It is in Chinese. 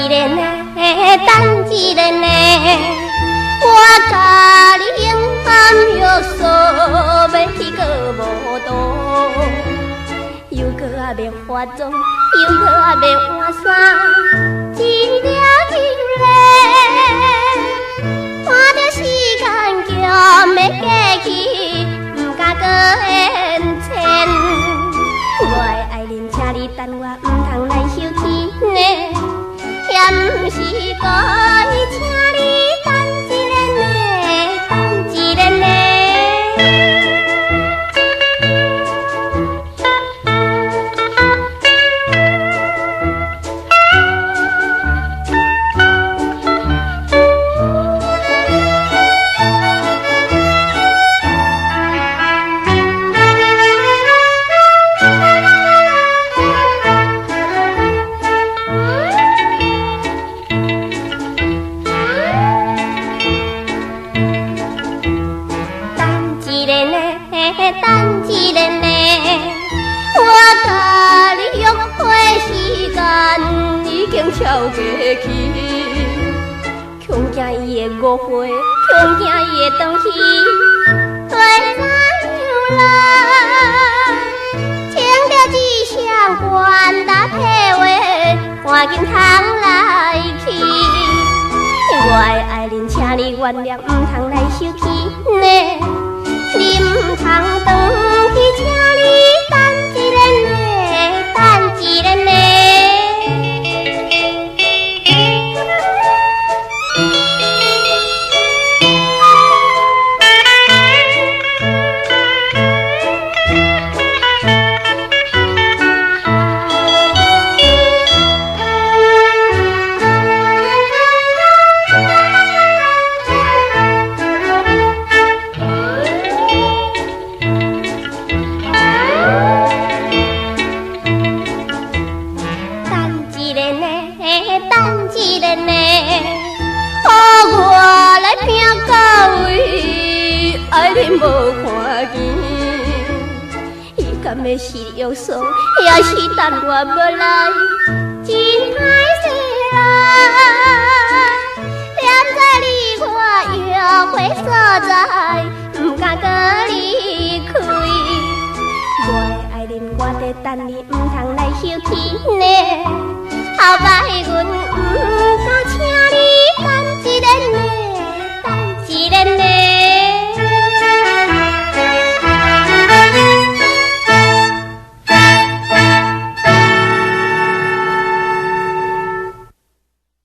个呢，等一个呢，我甲你永暗约束，要去个无度，又搁啊要化妆，又搁啊要换衫，真了真嘞，看着时间叫要过去，不敢搁延前。我的爱人，请你等我，唔通来受气呢。也不是该请你等一个呢，等一个呢。等一个呢，我甲你约会时间已经超过去，恐惊伊会误会，恐惊伊会回去，会怎样啦？听着一声关大体话，赶紧通来去。我的爱人，请你原谅，唔通来受气呢。你唔通回去，请你等一个呢，等一个呢。等一个呢，予我来拼到位，爱你无看见，伊敢要是约束，也是等我要来，真歹势啦！念在你我约会所在，不敢搁离开。我的爱人，我在等你，唔通来受气呢。后摆。